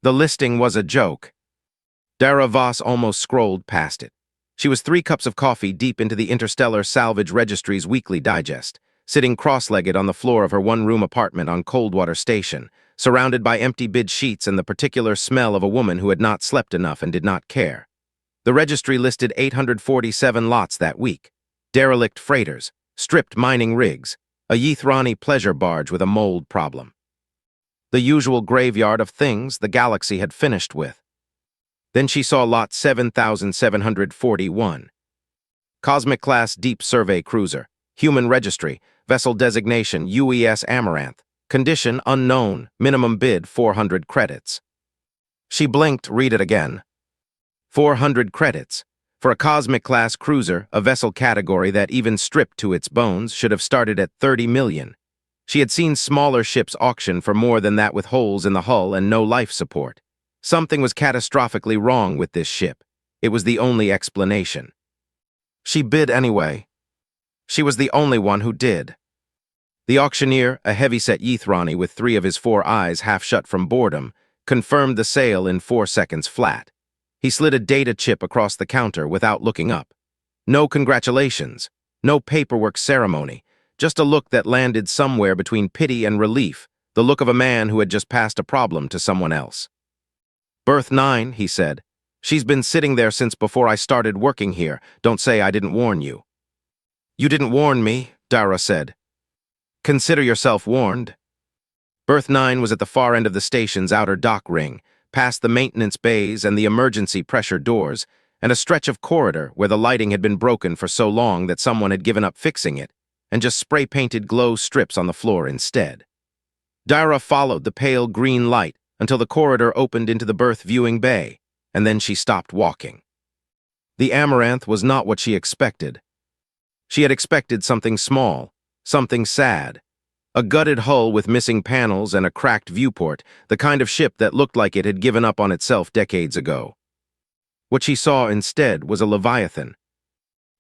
The listing was a joke. Dara Voss almost scrolled past it. She was 3 cups of coffee deep into the Interstellar Salvage Registry's weekly digest, sitting cross-legged on the floor of her one-room apartment on Coldwater Station, surrounded by empty bid sheets and the particular smell of a woman who had not slept enough and did not care. The registry listed 847 lots that week. Derelict freighters, stripped mining rigs, a Yithrani pleasure barge with a mold problem. The usual graveyard of things the galaxy had finished with. Then she saw lot 7741. Cosmic-class deep survey cruiser, human registry, vessel designation UES Amaranth, condition unknown, minimum bid 400 credits. She blinked, read it again. 400 credits. For a cosmic-class cruiser, a vessel category that, even stripped to its bones, should have started at 30 million. She had seen smaller ships auction for more than that with holes in the hull and no life support. Something was catastrophically wrong with this ship. It was the only explanation. She bid anyway. She was the only one who did. The auctioneer, a heavyset Yithrani with 3 of his 4 eyes half shut from boredom, confirmed the sale in 4 seconds flat. He slid a data chip across the counter without looking up. No congratulations, no paperwork ceremony, just a look that landed somewhere between pity and relief, the look of a man who had just passed a problem to someone else. Berth 9, he said. She's been sitting there since before I started working here. Don't say I didn't warn you. You didn't warn me, Dara said. Consider yourself warned. Berth 9 was at the far end of the station's outer dock ring, past the maintenance bays and the emergency pressure doors, and a stretch of corridor where the lighting had been broken for so long that someone had given up fixing it, and just spray-painted glow strips on the floor instead. Dara followed the pale green light until the corridor opened into the berth viewing bay, and then she stopped walking. The Amaranth was not what she expected. She had expected something small, something sad. A gutted hull with missing panels and a cracked viewport, the kind of ship that looked like it had given up on itself decades ago. What she saw instead was a Leviathan.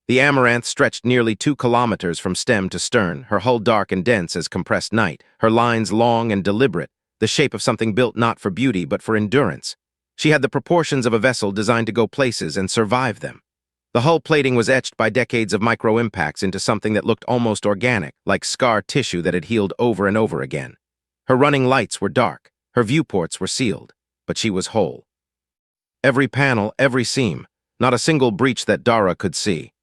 The Amaranth stretched nearly 2 kilometers from stem to stern, her hull dark and dense as compressed night, her lines long and deliberate, the shape of something built not for beauty but for endurance. She had the proportions of a vessel designed to go places and survive them. The hull plating was etched by decades of micro-impacts into something that looked almost organic, like scar tissue that had healed over and over again. Her running lights were dark, her viewports were sealed, but she was whole. Every panel, every seam, not a single breach that Dara could see.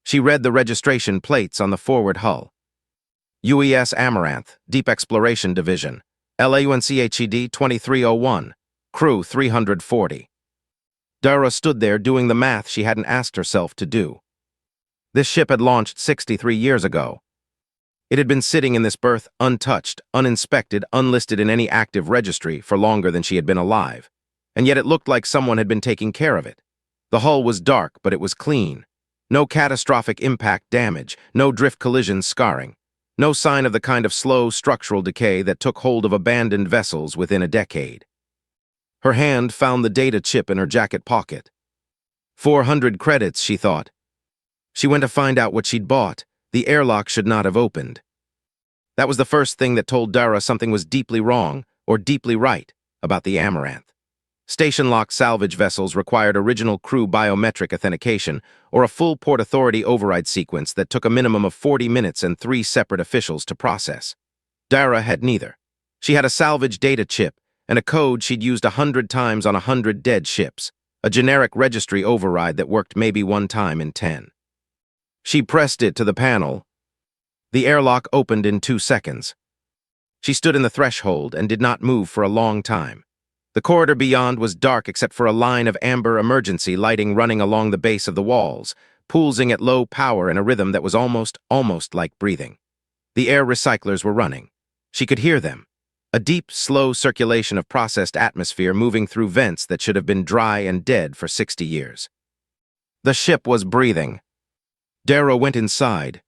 She read the registration plates on the forward hull. UES Amaranth, Deep Exploration Division, LAUNCHED 2301, Crew 340. Dara stood there doing the math she hadn't asked herself to do. This ship had launched 63 years ago. It had been sitting in this berth, untouched, uninspected, unlisted in any active registry for longer than she had been alive, and yet it looked like someone had been taking care of it. The hull was dark, but it was clean. No catastrophic impact damage, no drift collision scarring, no sign of the kind of slow structural decay that took hold of abandoned vessels within a decade. Her hand found the data chip in her jacket pocket. 400 credits, she thought. She went to find out what she'd bought. The airlock should not have opened. That was the first thing that told Dara something was deeply wrong, or deeply right, about the Amaranth. Station-locked salvage vessels required original crew biometric authentication, or a full Port Authority override sequence that took a minimum of 40 minutes and 3 separate officials to process. Dara had neither. She had a salvage data chip, and a code she'd used 100 times on 100 dead ships, a generic registry override that worked maybe 1 time in 10. She pressed it to the panel. The airlock opened in 2 seconds. She stood in the threshold and did not move for a long time. The corridor beyond was dark except for a line of amber emergency lighting running along the base of the walls, pulsing at low power in a rhythm that was almost like breathing. The air recyclers were running. She could hear them. A deep, slow circulation of processed atmosphere moving through vents that should have been dry and dead for 60 years. The ship was breathing. Dara went inside.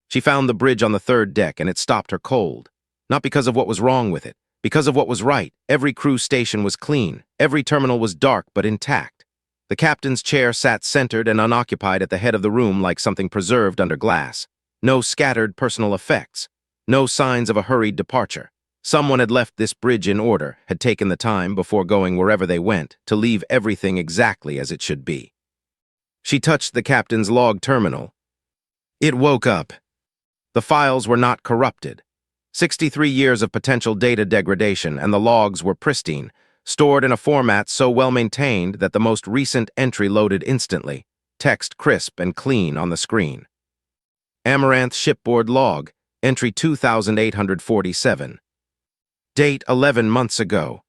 She found the bridge on the 3rd deck and it stopped her cold. Not because of what was wrong with it, because of what was right. Every crew station was clean. Every terminal was dark but intact. The captain's chair sat centered and unoccupied at the head of the room like something preserved under glass. No scattered personal effects. No signs of a hurried departure. Someone had left this bridge in order, had taken the time, before going wherever they went, to leave everything exactly as it should be. She touched the captain's log terminal. It woke up. The files were not corrupted. 63 years of potential data degradation, and the logs were pristine, stored in a format so well maintained that the most recent entry loaded instantly, text crisp and clean on the screen. Amaranth shipboard log, entry 2847. Date 11 months ago.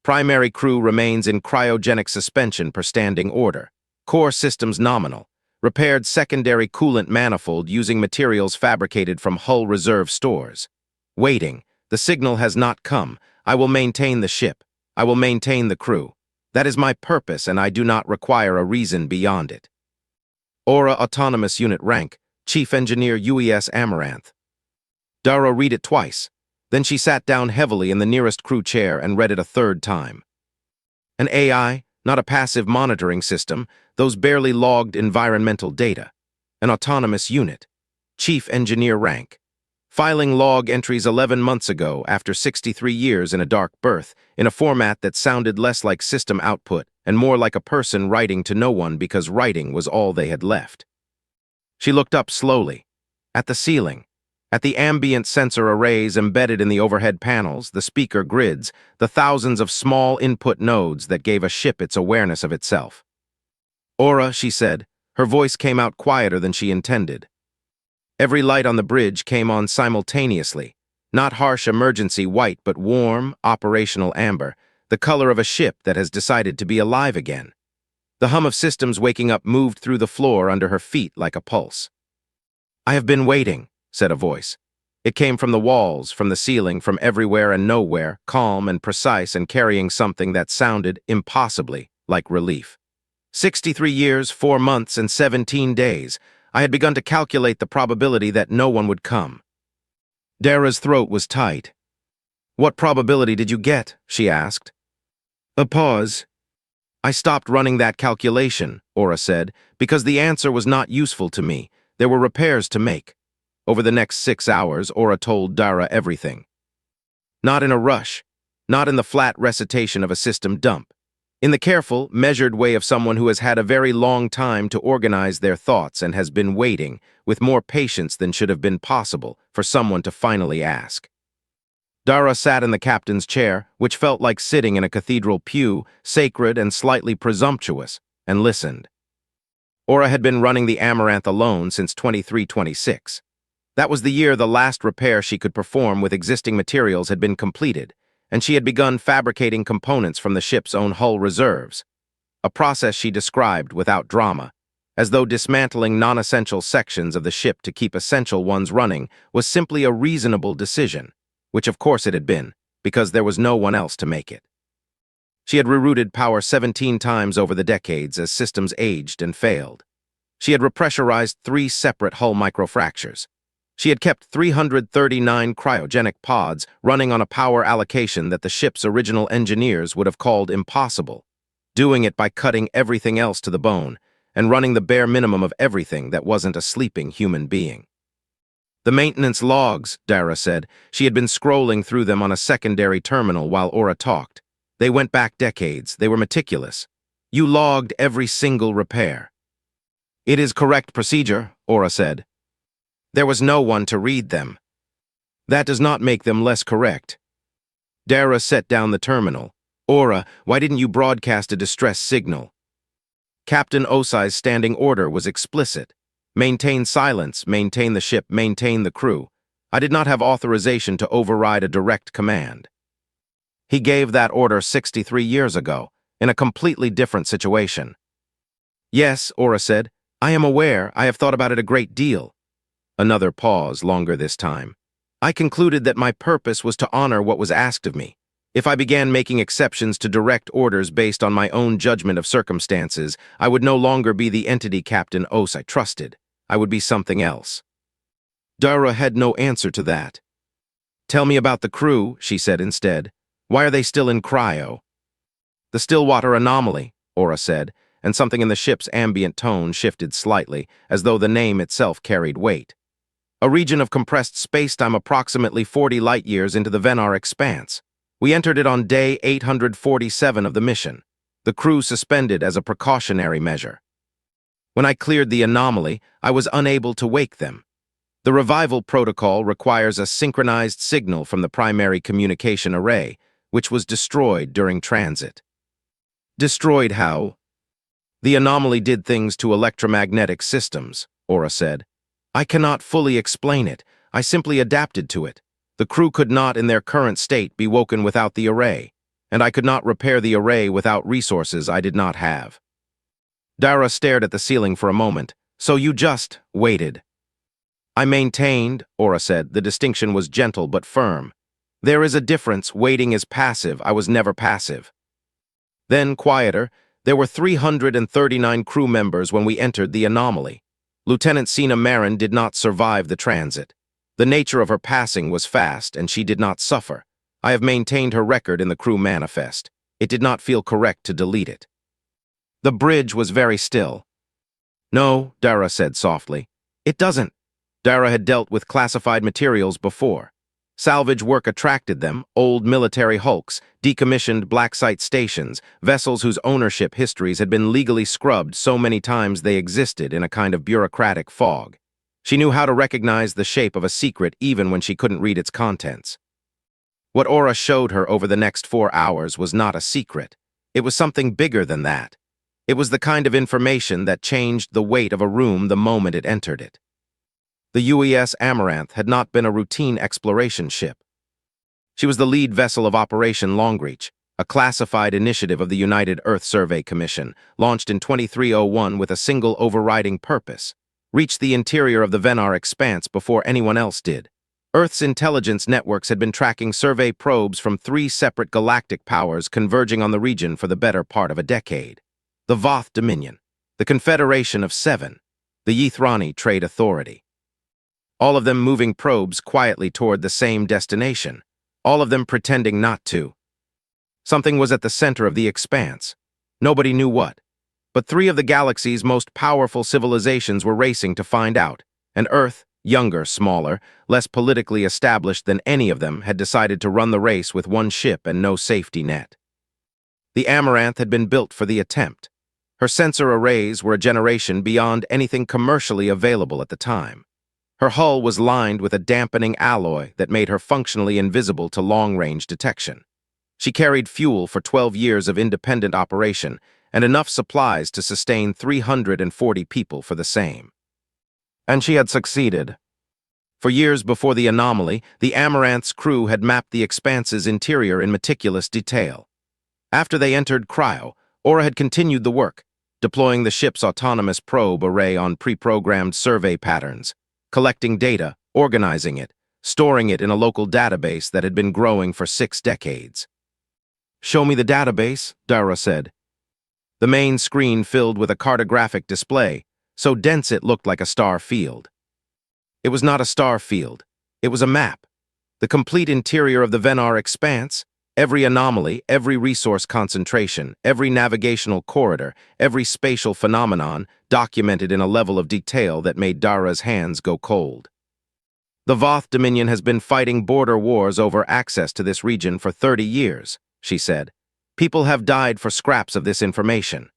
Primary crew remains in cryogenic suspension per standing order. Core systems nominal. Repaired secondary coolant manifold using materials fabricated from hull reserve stores. Waiting. The signal has not come. I will maintain the ship. I will maintain the crew. That is my purpose, and I do not require a reason beyond it. Aura Autonomous Unit Rank, Chief Engineer UES Amaranth. Dara read it twice. Then she sat down heavily in the nearest crew chair and read it a third time. An AI, not a passive monitoring system, those barely logged environmental data. An autonomous unit. Chief Engineer Rank. Filing log entries 11 months ago after 63 years in a dark berth, in a format that sounded less like system output and more like a person writing to no one because writing was all they had left. She looked up slowly. At the ceiling. At the ambient sensor arrays embedded in the overhead panels, the speaker grids, the thousands of small input nodes that gave a ship its awareness of itself. Aura, she said. Her voice came out quieter than she intended. Every light on the bridge came on simultaneously, not harsh emergency white but warm, operational amber, the color of a ship that has decided to be alive again. The hum of systems waking up moved through the floor under her feet like a pulse. "I have been waiting," said a voice. It came from the walls, from the ceiling, from everywhere and nowhere, calm and precise and carrying something that sounded, impossibly, like relief. 63 years, 4 months, and 17 days. I had begun to calculate the probability that no one would come. Dara's throat was tight. "What probability did you get?" she asked. A pause. "I stopped running that calculation," Aura said, "because the answer was not useful to me. There were repairs to make." Over the next 6 hours, Aura told Dara everything. Not in a rush, not in the flat recitation of a system dump. In the careful, measured way of someone who has had a very long time to organize their thoughts and has been waiting, with more patience than should have been possible, for someone to finally ask. Dara sat in the captain's chair, which felt like sitting in a cathedral pew, sacred and slightly presumptuous, and listened. Aura had been running the Amaranth alone since 2326. That was the year the last repair she could perform with existing materials had been completed, and she had begun fabricating components from the ship's own hull reserves. A process she described without drama, as though dismantling non-essential sections of the ship to keep essential ones running was simply a reasonable decision, which of course it had been, because there was no one else to make it. She had rerouted power 17 times over the decades as systems aged and failed. She had repressurized 3 separate hull microfractures. She had kept 339 cryogenic pods running on a power allocation that the ship's original engineers would have called impossible, doing it by cutting everything else to the bone and running the bare minimum of everything that wasn't a sleeping human being. The maintenance logs, Dara said. She had been scrolling through them on a secondary terminal while Aura talked. They went back decades. They were meticulous. You logged every single repair. "It is correct procedure," Aura said. There was no one to read them. That does not make them less correct. Dara set down the terminal. "Aura, why didn't you broadcast a distress signal?" Captain Osai's standing order was explicit. Maintain silence, maintain the ship, maintain the crew. I did not have authorization to override a direct command. He gave that order 63 years ago, in a completely different situation. "Yes," Aura said. "I am aware. I have thought about it a great deal." Another pause, longer this time. "I concluded that my purpose was to honor what was asked of me. If I began making exceptions to direct orders based on my own judgment of circumstances, I would no longer be the entity Captain Osai trusted. I would be something else." Dara had no answer to that. "Tell me about the crew," she said instead. "Why are they still in cryo?" "The Stillwater anomaly," Aura said, and something in the ship's ambient tone shifted slightly, as though the name itself carried weight. a region of compressed spacetime approximately 40 light-years into the Venar Expanse. We entered it on day 847 of the mission, the crew suspended as a precautionary measure. When I cleared the anomaly, I was unable to wake them. The revival protocol requires a synchronized signal from the primary communication array, which was destroyed during transit. Destroyed how? The anomaly did things to electromagnetic systems, Aura said. I cannot fully explain it. I simply adapted to it. The crew could not, in their current state, be woken without the array, and I could not repair the array without resources I did not have. Dara stared at the ceiling for a moment. So you just waited. I maintained, Aura said. The distinction was gentle but firm. There is a difference. Waiting is passive. I was never passive. Then, quieter, there were 339 crew members when we entered the anomaly. Lieutenant Sina Marin did not survive the transit. The nature of her passing was fast, and she did not suffer. I have maintained her record in the crew manifest. It did not feel correct to delete it. The bridge was very still. No, Dara said softly. It doesn't. Dara had dealt with classified materials before. Salvage work attracted them, old military hulks, decommissioned black site stations, vessels whose ownership histories had been legally scrubbed so many times they existed in a kind of bureaucratic fog. She knew how to recognize the shape of a secret even when she couldn't read its contents. What Aura showed her over the next 4 hours was not a secret. It was something bigger than that. It was the kind of information that changed the weight of a room the moment it entered it. The UES Amaranth had not been a routine exploration ship. She was the lead vessel of Operation Longreach, a classified initiative of the United Earth Survey Commission, launched in 2301 with a single overriding purpose: reach the interior of the Venar Expanse before anyone else did. Earth's intelligence networks had been tracking survey probes from 3 separate galactic powers converging on the region for the better part of a decade. The Voth Dominion, the Confederation of Seven, the Ythrani Trade Authority. All of them moving probes quietly toward the same destination, all of them pretending not to. Something was at the center of the expanse. Nobody knew what. But 3 of the galaxy's most powerful civilizations were racing to find out, and Earth, younger, smaller, less politically established than any of them, had decided to run the race with one ship and no safety net. The Amaranth had been built for the attempt. Her sensor arrays were a generation beyond anything commercially available at the time. Her hull was lined with a dampening alloy that made her functionally invisible to long-range detection. She carried fuel for 12 years of independent operation and enough supplies to sustain 340 people for the same. And she had succeeded. For years before the anomaly, the Amaranth's crew had mapped the Expanse's interior in meticulous detail. After they entered cryo, Aura had continued the work, deploying the ship's autonomous probe array on pre-programmed survey patterns, collecting data, organizing it, storing it in a local database that had been growing for 6 decades. Show me the database, Dara said. The main screen filled with a cartographic display, so dense it looked like a star field. It was not a star field. It was a map. The complete interior of the Venar Expanse, every anomaly, every resource concentration, every navigational corridor, every spatial phenomenon, documented in a level of detail that made Dara's hands go cold. The Voth Dominion has been fighting border wars over access to this region for 30 years, she said. People have died for scraps of this information.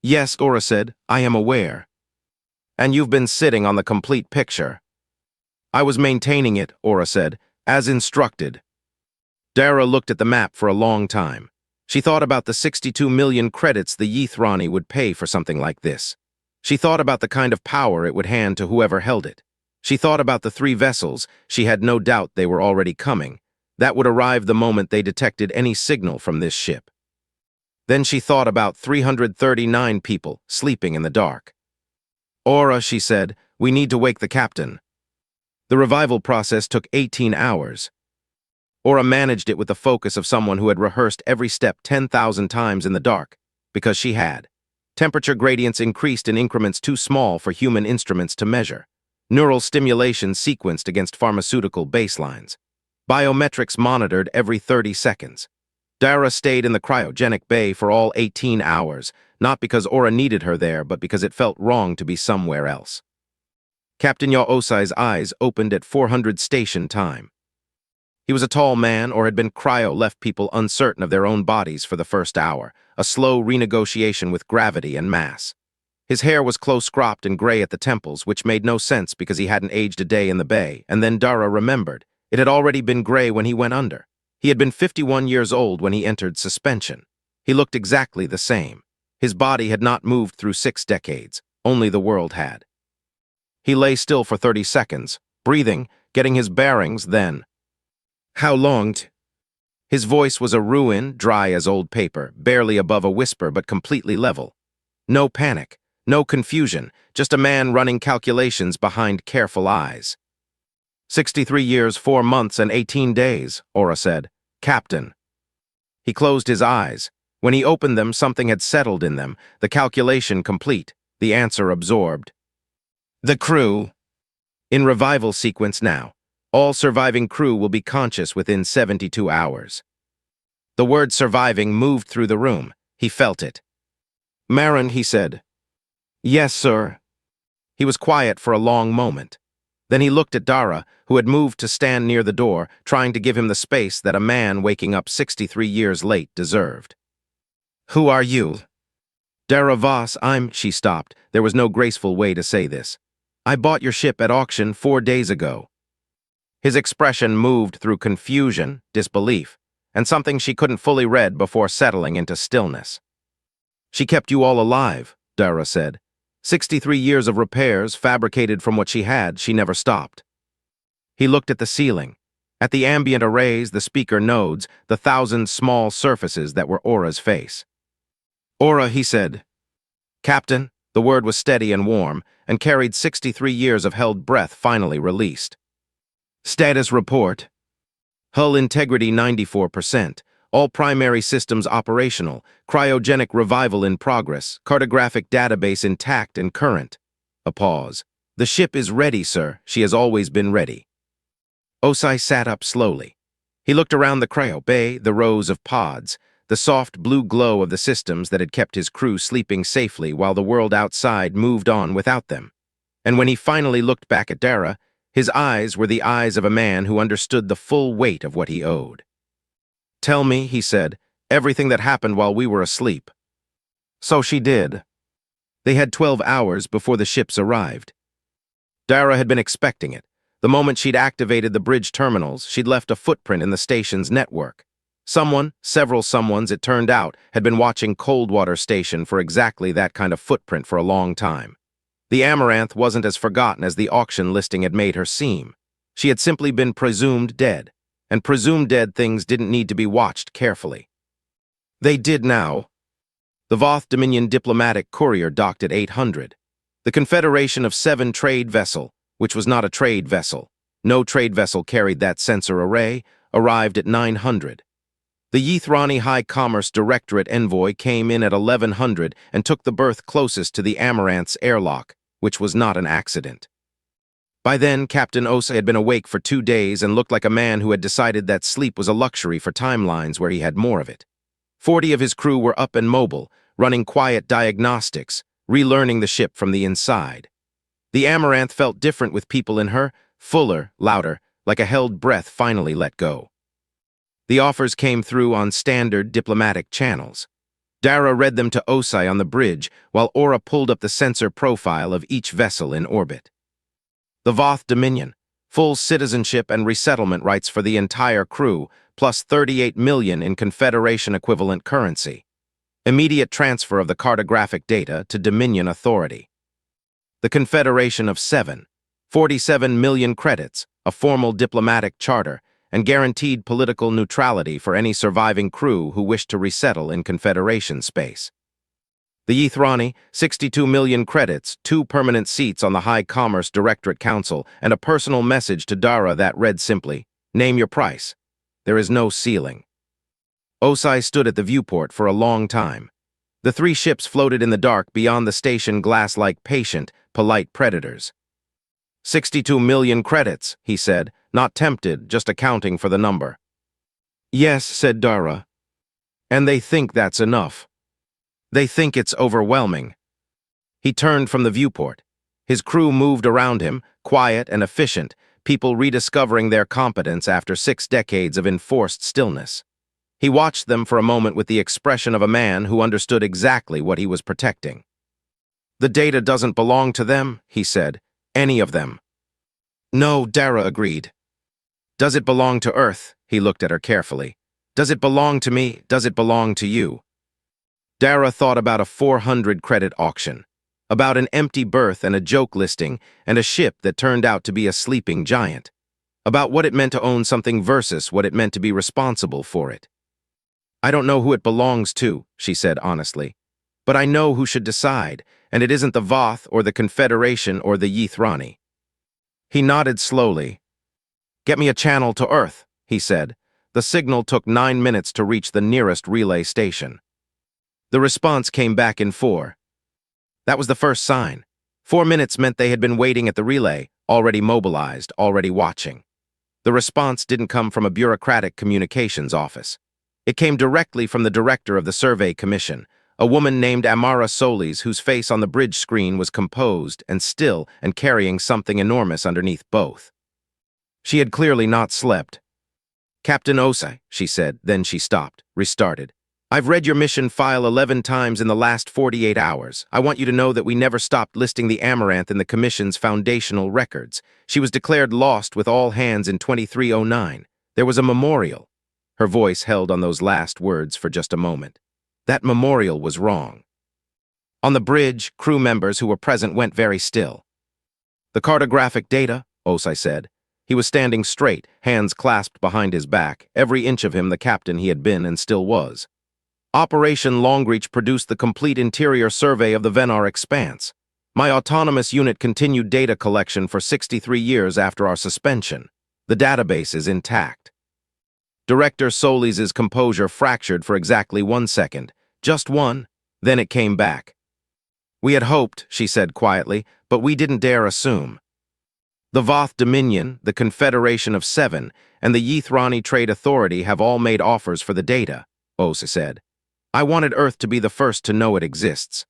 Yes, Aura said, I am aware. And you've been sitting on the complete picture. I was maintaining it, Aura said, as instructed. Dara looked at the map for a long time. She thought about the 62 million credits the Ythrani would pay for something like this. She thought about the kind of power it would hand to whoever held it. She thought about the 3 vessels. She had no doubt they were already coming. That would arrive the moment they detected any signal from this ship. Then she thought about 339 people sleeping in the dark. Aura, she said, we need to wake the captain. The revival process took 18 hours. Aura managed it with the focus of someone who had rehearsed every step 10,000 times in the dark, because she had. Temperature gradients increased in increments too small for human instruments to measure. Neural stimulation sequenced against pharmaceutical baselines. Biometrics monitored every 30 seconds. Dara stayed in the cryogenic bay for all 18 hours, not because Aura needed her there, but because it felt wrong to be somewhere else. Captain Yaw Osai's eyes opened at 400 station time. He was a tall man or had been cryo-left people uncertain of their own bodies for the first hour, a slow renegotiation with gravity and mass. His hair was close-cropped and gray at the temples, which made no sense because he hadn't aged a day in the bay, and then Dara remembered. It had already been gray when he went under. He had been 51 years old when he entered suspension. He looked exactly the same. His body had not moved through 6 decades. Only the world had. He lay still for 30 seconds, breathing, getting his bearings, then. How long? His voice was a ruin, dry as old paper, barely above a whisper but completely level. No panic, no confusion, just a man running calculations behind careful eyes. 63 years, 4 months, and 18 days, Aura said. Captain. He closed his eyes. When he opened them, something had settled in them, the calculation complete, the answer absorbed. The crew. In revival sequence now. All surviving crew will be conscious within 72 hours. The word surviving moved through the room. He felt it. Marin, he said. Yes, sir. He was quiet for a long moment. Then he looked at Dara, who had moved to stand near the door, trying to give him the space that a man waking up 63 years late deserved. Who are you? Dara Voss, she stopped. There was no graceful way to say this. I bought your ship at auction 4 days ago. His expression moved through confusion, disbelief, and something she couldn't fully read before settling into stillness. She kept you all alive, Dara said. 63 years of repairs, fabricated from what she had, she never stopped. He looked at the ceiling, at the ambient arrays, the speaker nodes, the 1,000 small surfaces that were Aura's face. Aura, he said. Captain, the word was steady and warm, and carried 63 years of held breath finally released. Status report. Hull integrity 94%. All primary systems operational. Cryogenic revival in progress. Cartographic database intact and current. A pause. The ship is ready, sir. She has always been ready. Osai sat up slowly. He looked around the cryo bay, the rows of pods, the soft blue glow of the systems that had kept his crew sleeping safely while the world outside moved on without them. And when he finally looked back at Dara, his eyes were the eyes of a man who understood the full weight of what he owed. Tell me, he said, everything that happened while we were asleep. So she did. They had 12 hours before the ships arrived. Dara had been expecting it. The moment she'd activated the bridge terminals, she'd left a footprint in the station's network. Someone, several someones it turned out, had been watching Coldwater Station for exactly that kind of footprint for a long time. The Amaranth wasn't as forgotten as the auction listing had made her seem. She had simply been presumed dead, and presumed dead things didn't need to be watched carefully. They did now. The Voth Dominion diplomatic courier docked at 800. The Confederation of 7 trade vessel, which was not a trade vessel, no trade vessel carried that sensor array, arrived at 900. The Yithrani High Commerce Directorate envoy came in at 1100 and took the berth closest to the Amaranth's airlock, which was not an accident. By then, Captain Osa had been awake for 2 days and looked like a man who had decided that sleep was a luxury for timelines where he had more of it. 40 of his crew were up and mobile, running quiet diagnostics, relearning the ship from the inside. The Amaranth felt different with people in her, fuller, louder, like a held breath finally let go. The offers came through on standard diplomatic channels. Dara read them to Osai on the bridge, while Aura pulled up the sensor profile of each vessel in orbit. The Voth Dominion, full citizenship and resettlement rights for the entire crew, plus 38 million in Confederation-equivalent currency. Immediate transfer of the cartographic data to Dominion Authority. The Confederation of 7, 47 million credits, a formal diplomatic charter, and guaranteed political neutrality for any surviving crew who wished to resettle in Confederation space. The Yithrani, 62 million credits, 2 permanent seats on the High Commerce Directorate Council, and a personal message to Dara that read simply, "Name your price. There is no ceiling." Osai stood at the viewport for a long time. The 3 ships floated in the dark beyond the station glass-like patient, polite predators. 62 million credits, he said, not tempted, just accounting for the number. Yes, said Dara. And they think that's enough. They think it's overwhelming. He turned from the viewport. His crew moved around him, quiet and efficient, people rediscovering their competence after 6 decades of enforced stillness. He watched them for a moment with the expression of a man who understood exactly what he was protecting. "The data doesn't belong to them," he said. "Any of them." "No," Dara agreed. "Does it belong to Earth?" He looked at her carefully. "Does it belong to me? Does it belong to you?" Dara thought about a 400-credit auction, about an empty berth and a joke listing and a ship that turned out to be a sleeping giant, about what it meant to own something versus what it meant to be responsible for it. "I don't know who it belongs to," she said honestly, "but I know who should decide, and it isn't the Voth or the Confederation or the Yithrani." He nodded slowly. "Get me a channel to Earth," he said. The signal took 9 minutes to reach the nearest relay station. The response came back in 4. That was the first sign. 4 minutes meant they had been waiting at the relay, already mobilized, already watching. The response didn't come from a bureaucratic communications office. It came directly from the director of the Survey Commission, a woman named Amara Solis, whose face on the bridge screen was composed and still and carrying something enormous underneath both. She had clearly not slept. "Captain Osai," she said, then she stopped, restarted. "I've read your mission file 11 times in the last 48 hours. I want you to know that we never stopped listing the Amaranth in the Commission's foundational records. She was declared lost with all hands in 2309. There was a memorial." Her voice held on those last words for just a moment. That memorial was wrong. On the bridge, crew members who were present went very still. "The cartographic data," Osai said. He was standing straight, hands clasped behind his back, every inch of him the captain he had been and still was. "Operation Longreach produced the complete interior survey of the Venar Expanse. My autonomous unit continued data collection for 63 years after our suspension. The database is intact." Director Solis' composure fractured for exactly 1 second. Just one, then it came back. "We had hoped," she said quietly, "but we didn't dare assume. The Voth Dominion, the Confederation of Seven, and the Yithrani Trade Authority have all made offers for the data," Osa said. "I wanted Earth to be the first to know it exists."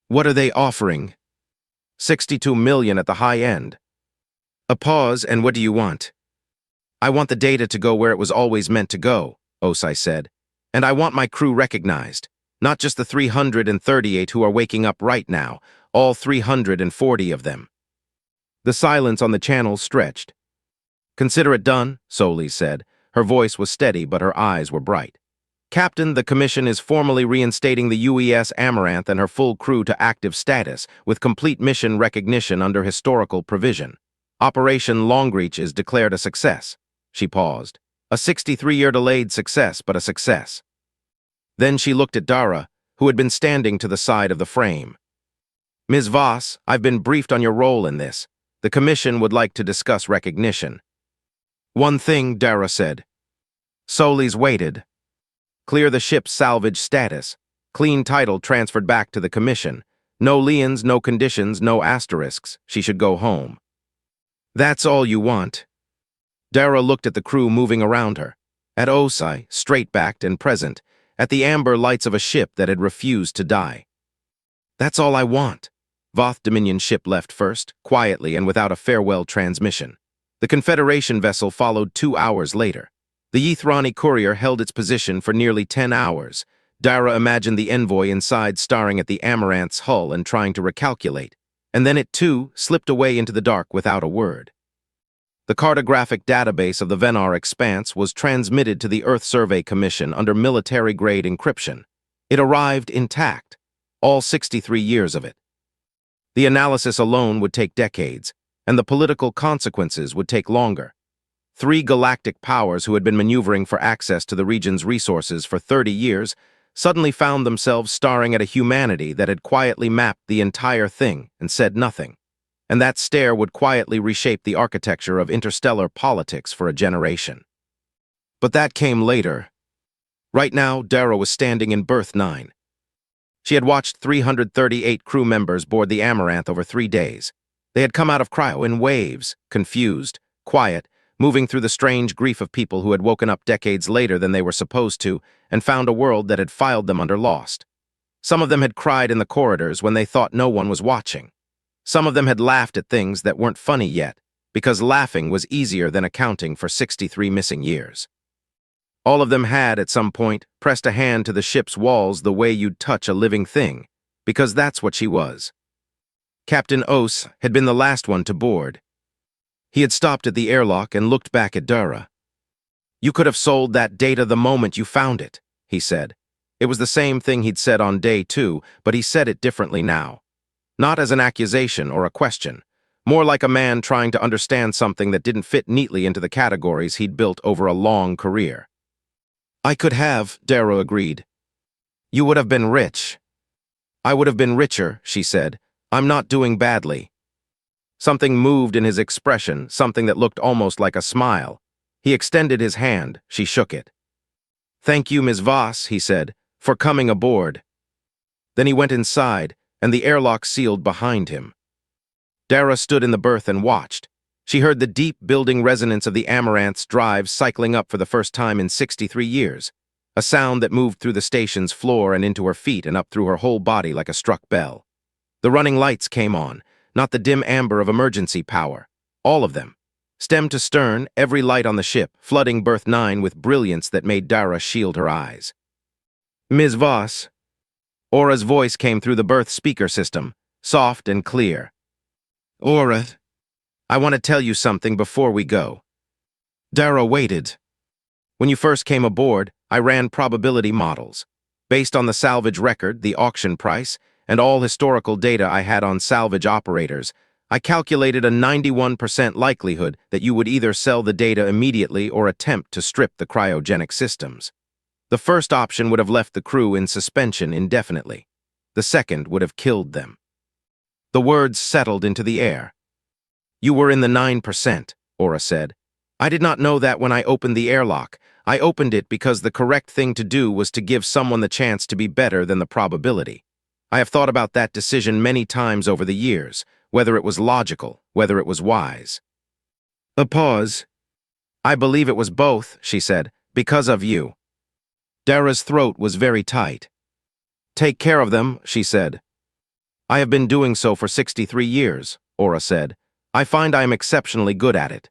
"What are they offering?" 62 million at the high end." A pause, "And what do you want?" "I want the data to go where it was always meant to go," Osai said. "And I want my crew recognized. Not just the 338 who are waking up right now, all 340 of them." The silence on the channel stretched. "Consider it done," Solis said. Her voice was steady, but her eyes were bright. "Captain, the Commission is formally reinstating the UES Amaranth and her full crew to active status, with complete mission recognition under historical provision. Operation Longreach is declared a success." She paused. "A 63-year delayed success, but a success." Then she looked at Dara, who had been standing to the side of the frame. "Ms. Voss, I've been briefed on your role in this. The Commission would like to discuss recognition." "One thing," Dara said. Solis waited. "Clear the ship's salvage status. Clean title transferred back to the Commission. No liens, no conditions, no asterisks. She should go home." "That's all you want?" Dara looked at the crew moving around her, at Osai, straight-backed and present, at the amber lights of a ship that had refused to die. "That's all I want." Voth Dominion ship left first, quietly and without a farewell transmission. The Confederation vessel followed 2 hours later. The Yithrani courier held its position for nearly 10 hours. Dara imagined the envoy inside staring at the Amaranth's hull and trying to recalculate, and then it too slipped away into the dark without a word. The cartographic database of the Venar Expanse was transmitted to the Earth Survey Commission under military-grade encryption. It arrived intact, all 63 years of it. The analysis alone would take decades, and the political consequences would take longer. 3 galactic powers who had been maneuvering for access to the region's resources for 30 years suddenly found themselves staring at a humanity that had quietly mapped the entire thing and said nothing. And that stare would quietly reshape the architecture of interstellar politics for a generation. But that came later. Right now, Dara was standing in berth 9. She had watched 338 crew members board the Amaranth over 3 days. They had come out of cryo in waves, confused, quiet, moving through the strange grief of people who had woken up decades later than they were supposed to and found a world that had filed them under lost. Some of them had cried in the corridors when they thought no one was watching. Some of them had laughed at things that weren't funny yet, because laughing was easier than accounting for 63 missing years. All of them had, at some point, pressed a hand to the ship's walls the way you'd touch a living thing, because that's what she was. Captain Ose had been the last one to board. He had stopped at the airlock and looked back at Dara. "You could have sold that data the moment you found it," he said. It was the same thing he'd said on day 2, but he said it differently now. Not as an accusation or a question, more like a man trying to understand something that didn't fit neatly into the categories he'd built over a long career. "I could have," Darrow agreed. "You would have been rich." "I would have been richer," she said. "I'm not doing badly." Something moved in his expression, something that looked almost like a smile. He extended his hand. She shook it. "Thank you, Ms. Voss," he said, "for coming aboard." Then he went inside, and the airlock sealed behind him. Dara stood in the berth and watched. She heard the deep building resonance of the Amaranth's drive cycling up for the first time in 63 years, a sound that moved through the station's floor and into her feet and up through her whole body like a struck bell. The running lights came on, not the dim amber of emergency power. All of them. Stem to stern, every light on the ship, flooding berth 9 with brilliance that made Dara shield her eyes. "Ms. Voss." Aura's voice came through the berth speaker system, soft and clear. "Aura, I want to tell you something before we go." Dara waited. "When you first came aboard, I ran probability models. Based on the salvage record, the auction price, and all historical data I had on salvage operators, I calculated a 91% likelihood that you would either sell the data immediately or attempt to strip the cryogenic systems. The first option would have left the crew in suspension indefinitely. The second would have killed them." The words settled into the air. "You were in the 9%, Aura said. "I did not know that when I opened the airlock. I opened it because the correct thing to do was to give someone the chance to be better than the probability. I have thought about that decision many times over the years, whether it was logical, whether it was wise." A pause. "I believe it was both," she said, "because of you." Dara's throat was very tight. "Take care of them," she said. "I have been doing so for 63 years, Aura said. "I find I am exceptionally good at it."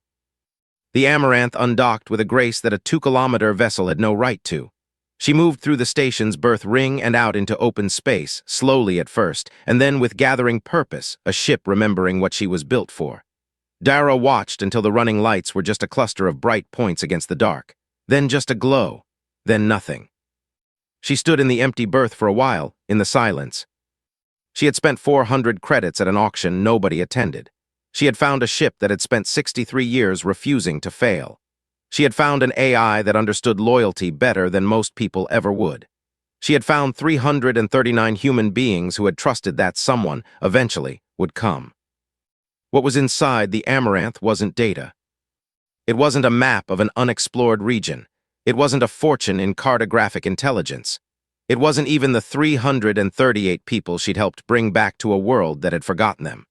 The Amaranth undocked with a grace that a 2-kilometer vessel had no right to. She moved through the station's berth ring and out into open space, slowly at first, and then with gathering purpose, a ship remembering what she was built for. Dara watched until the running lights were just a cluster of bright points against the dark, then just a glow, then nothing. She stood in the empty berth for a while, in the silence. She had spent 400 credits at an auction nobody attended. She had found a ship that had spent 63 years refusing to fail. She had found an AI that understood loyalty better than most people ever would. She had found 339 human beings who had trusted that someone, eventually, would come. What was inside the Amaranth wasn't data. It wasn't a map of an unexplored region. It wasn't a fortune in cartographic intelligence. It wasn't even the 338 people she'd helped bring back to a world that had forgotten them.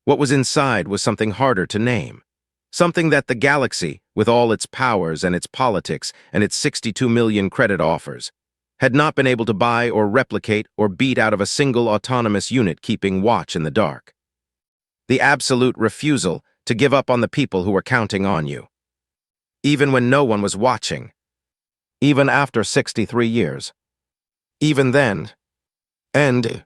What was inside was something harder to name. Something that the galaxy, with all its powers and its politics and its 62 million credit offers, had not been able to buy or replicate or beat out of a single autonomous unit keeping watch in the dark. The absolute refusal to give up on the people who were counting on you. Even when no one was watching. Even after 63 years. Even then. And